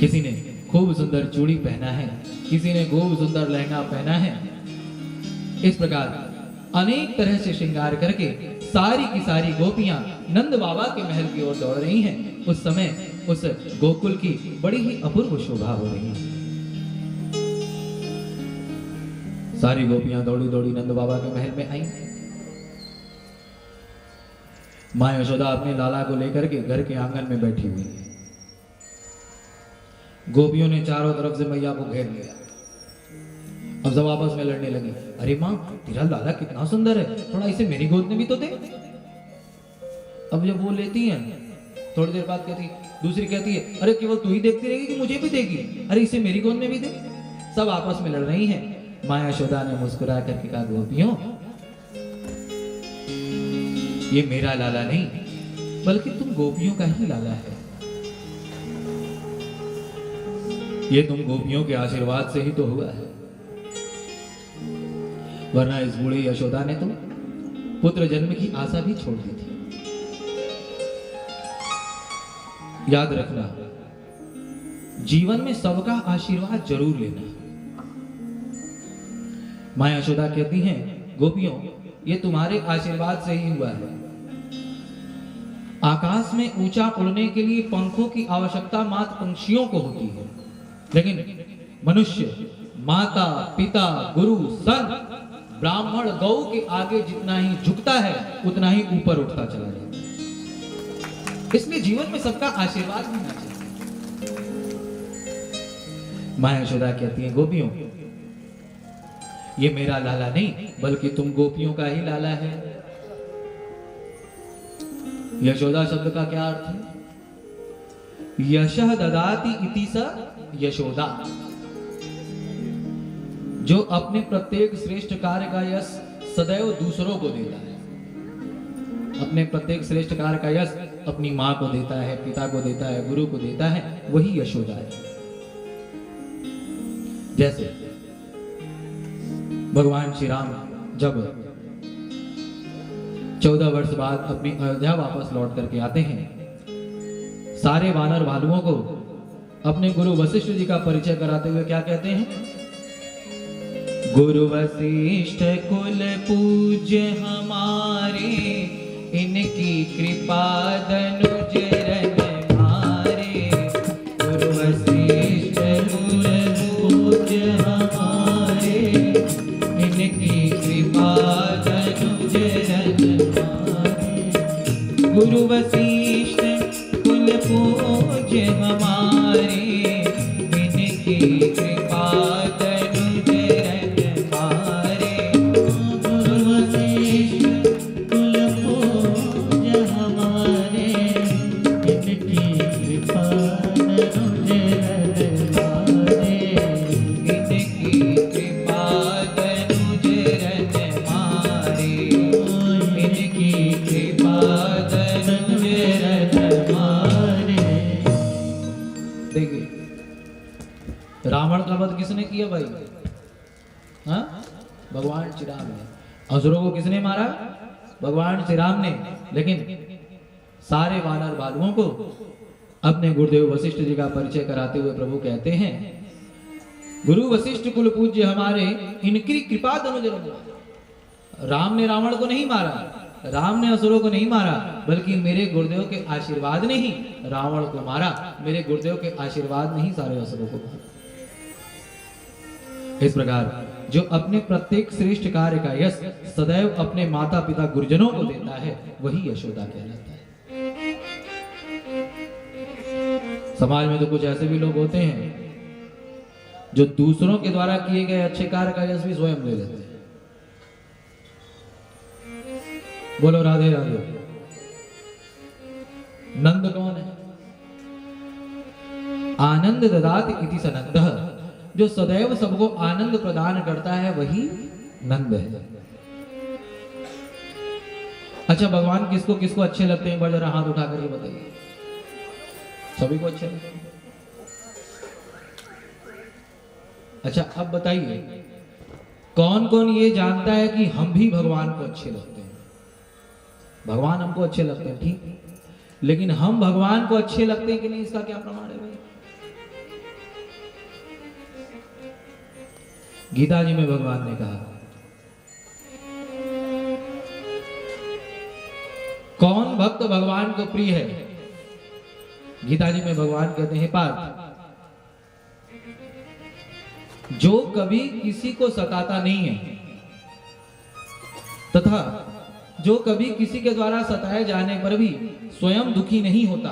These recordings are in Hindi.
किसी ने खूब सुंदर चूड़ी पहना है, किसी ने खूब सुंदर लहंगा पहना है। इस प्रकार अनेक तरह से श्रृंगार करके सारी की सारी गोपियां नंद बाबा के महल की ओर दौड़ रही हैं। उस समय उस गोकुल की बड़ी ही अपूर्व शोभा हो रही है। सारी गोपियां दौड़ी दौड़ी नंद बाबा के महल में आई। मां यशोदा अपने लाला को लेकर के घर के आंगन में बैठी हुई है। गोपियों ने चारों तरफ से मैया को घेर लिया। अब सब आपस में लड़ने लगी। अरे मां, तेरा लाला कितना सुंदर है, थोड़ा इसे मेरी गोद में भी तो दे। अब जब वो लेती हैं, थोड़ी देर बाद कहती, दूसरी कहती है, अरे केवल तू ही देखती रहेगी कि मुझे भी देगी, अरे इसे मेरी गोद में भी दे। सब आपस में लड़ रही हैं। मां यशोदा ने मुस्कुरा करके कहा, गोपियों, ये मेरा लाला नहीं बल्कि तुम गोपियों का ही लाला है। ये तुम गोपियों के आशीर्वाद से ही तो हुआ है, वरना इस बूढ़ी यशोदा ने तो पुत्र जन्म की आशा भी छोड़ दी थी। याद रखना, जीवन में सबका आशीर्वाद जरूर लेना। मां यशोदा कहती हैं, गोपियों, ये तुम्हारे आशीर्वाद से ही हुआ है। आकाश में ऊंचा उड़ने के लिए पंखों की आवश्यकता मात्र पंछियों को होती है, लेकिन मनुष्य माता, पिता, गुरु, संत, ब्राह्मण, गौ के आगे जितना ही झुकता है उतना ही ऊपर उठता चला जाता है। इसलिए जीवन में सबका आशीर्वाद होना चाहिए। मां यशोदा कहती है, गोपियों, ये मेरा लाला नहीं बल्कि तुम गोपियों का ही लाला है। यशोदा शब्द का क्या अर्थ है? यशः ददाति इति स यशोदा, जो अपने प्रत्येक श्रेष्ठ कार्य का यश सदैव दूसरों को देता है। अपने प्रत्येक श्रेष्ठ कार्य का यश अपनी मां को देता है, पिता को देता है, गुरु को देता है, वही यशोदा है। जैसे भगवान श्री राम जब 14 वर्ष बाद अपनी अयोध्या वापस लौट करके आते हैं, सारे वानर भालुओं को अपने गुरु वशिष्ठ जी का परिचय कराते हुए क्या कहते हैं? गुरु वशिष्ठ कुल पूज्य हमारे, इनकी कृपा दनुज रन मारे। गुरु वशिष्ठ कुल पूज्य हमारे, इनकी कृपा दनुज रन मारे। गुरु वशिष्ठ कुल पूज्य हमारे, इनकी कृपा दनुज रन मारे। गुरु वशिष्ठ कुल पूज्य हमारे, इनकी कृपा दनुज रन मारे। इनकी कृपा दनुज रन मारे। इनकी कृपा दनुज रन मारे। देखिए, रावण का वध किसने किया भाई? हाँ, भगवान श्री राम ने। असुरों को किसने मारा? भगवान श्री राम ने। लेकिन सारे वानर भालुओं को अपने गुरुदेव वशिष्ठ जी का परिचय कराते हुए प्रभु कहते हैं, गुरु वशिष्ठ कुल पूज्य हमारे, इनकी कृपा दनुज रन मारे। राम ने रावण को नहीं मारा, राम ने असुरों को नहीं मारा, बल्कि मेरे गुरुदेव के आशीर्वाद ने ही रावण को मारा। मेरे गुरुदेव के आशीर्वाद ने ही सारे असुरों को मारा। इस प्रकार जो अपने प्रत्येक श्रेष्ठ कार्य का यश सदैव अपने माता पिता गुरुजनों को देता है, वही यशोदा कहलाता है। समाज में तो कुछ ऐसे भी लोग होते हैं जो दूसरों के द्वारा किए गए अच्छे कार्य का यश भी स्वयं ले लेते हैं। बोलो राधे राधे। नंद कौन है? आनंद ददाति इति स नंदः, जो सदैव सबको आनंद प्रदान करता है वही नंद है। अच्छा, भगवान किसको किसको अच्छे लगते हैं? एक बार जरा हाथ उठा करके बताइए। सभी को अच्छे लगते हैं? अच्छा, अब बताइए कौन कौन ये जानता है कि हम भी भगवान को अच्छे लगते हैं? भगवान हमको अच्छे लगते हैं, ठीक, लेकिन हम भगवान को अच्छे लगते हैं कि नहीं, इसका क्या प्रमाण है भाई? गीता जी में भगवान ने कहा, कौन भक्त भगवान को प्रिय है? गीता जी में भगवान कहते हैं, पार्थ, जो कभी किसी को सताता नहीं है तथा जो कभी किसी के द्वारा सताए जाने पर भी स्वयं दुखी नहीं होता,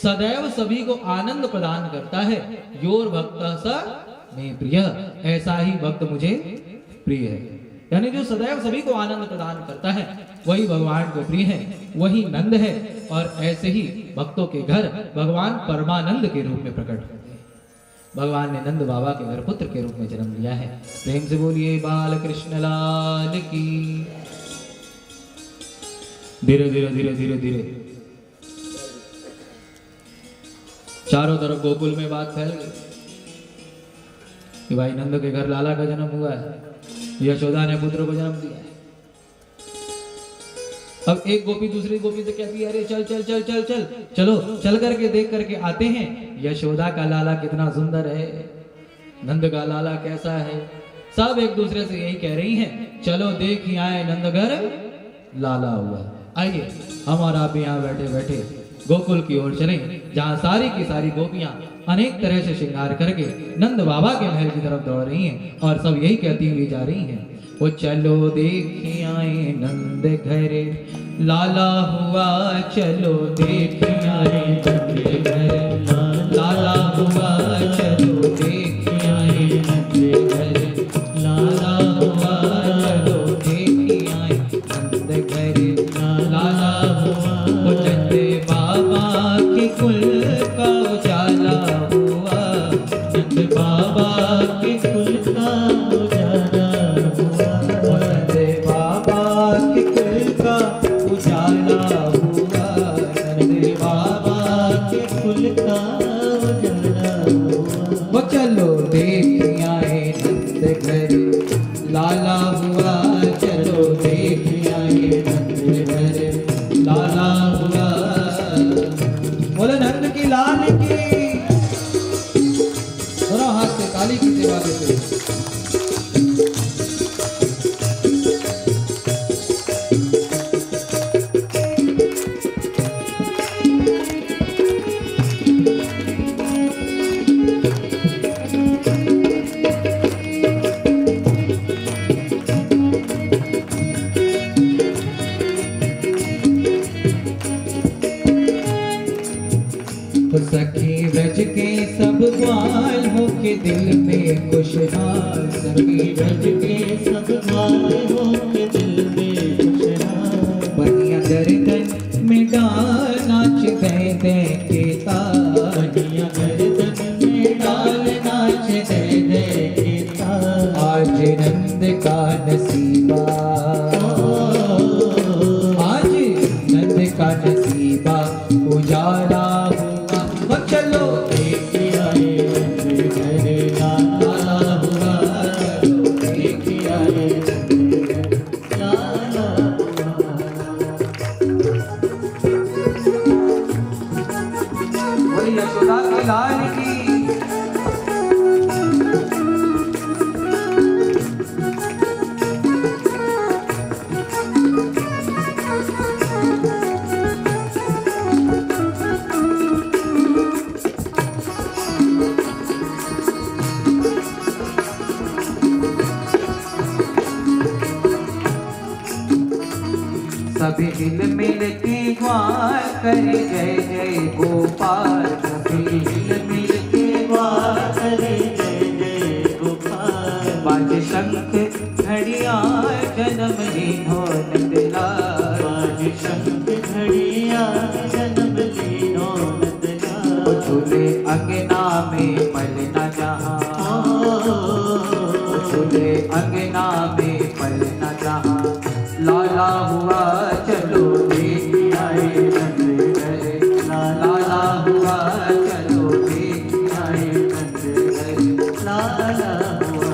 सदैव सभी को आनंद प्रदान करता है, योर भक्त स मे प्रिय, ऐसा ही भक्त मुझे प्रिय है। यानी जो सदैव सभी को आनंद प्रदान करता है वही भगवान को प्रिय है, वही नंद है। और ऐसे ही भक्तों के घर भगवान परमानंद के रूप में प्रकट होते हैं। भगवान ने नंद बाबा के घर पुत्र के रूप में जन्म लिया है। प्रेम से बोलिए बाल कृष्ण लाल की। धीरे धीरे धीरे धीरे धीरे चारों तरफ गोकुल में बात फैल गई कि भाई नंद के घर लाला का जन्म हुआ है, यशोदा ने पुत्र को जन्म दिया है। अब एक गोपी दूसरी गोपी से कहती है, अरे चल चल चल चल चल चलो चल करके देख करके आते हैं, यशोदा का लाला कितना सुंदर है, नंद का लाला कैसा है। सब एक दूसरे से यही कह रही हैं, चलो देख ही आए नंद घर लाला हुआ। आइए हम और आप यहाँ बैठे बैठे गोकुल की ओर चलें, जहाँ सारी की सारी गोपियां अनेक तरह से श्रृंगार करके नंद बाबा के महल की तरफ दौड़ रही हैं और सब यही कहती हुई जा रही हैं, वो चलो देखी आए नंद घरे लाला हुआ, चलो देखी आए नंद घरे लाला हुआ, चलो देखी आए नंद घरे लाला हुआ, चलो देखी आए नंद घरे लाला हुआ। वो नंद बाबा के कुल का उजाला हुआ, नंद बाबा के कुल का उजाला हुआ, नंद बाबा के कुल का उजाला हुआ, नंद बाबा के कुल का उजाला हुआ। वो चलो देख आए नंद घरे लाला हुआ, चलो देख आए नंद घरे लाला हुआ। बोले नंद की लाल की। दोनों हाथ से काली की सेवा देते। सखी ब्रज के सब ग्वाल हो के दिल में खुशहाल, सखी ब्रज के सब ग्वाल हो के दिल में खुशहाल, बनिया गर्दन में डाल नाच दे दे के ताल, बनिया गर्दन में डाल नाच दे दे के ताल। आज नंद का नसीबा, आज नंद का नसीबा उजाला हुआ। चलो देख आए नंद घरे लाला हुआ, देख आए लाला हुआ। वही यशोदा के लाल की। सभी दिल मिल के ग्वाल करे जय जय गोपाल, सभी दिल मिल के ग्वाल करे जय जय गोपाल। बाज शंख घड़ियाल जन्म लीनो नंदलाल, बाज शंख घड़ियाल जन्म लीनो नंदलाल। झूले अंगना में पलना जहाँ, झूले अंगना में पलना जहाँ, लाला हुआ चलो देख आए नंद घरे लाला हुआ, चलो देख आए नंद घरे लाला हुआ।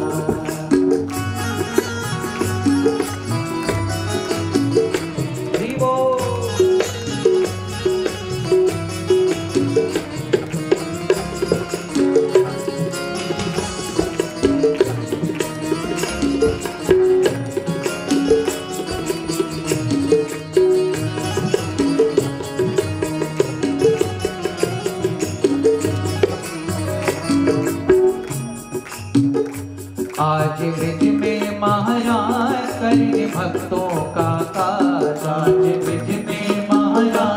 महाराज, करने भक्तों का काज। राज विधि में महाराज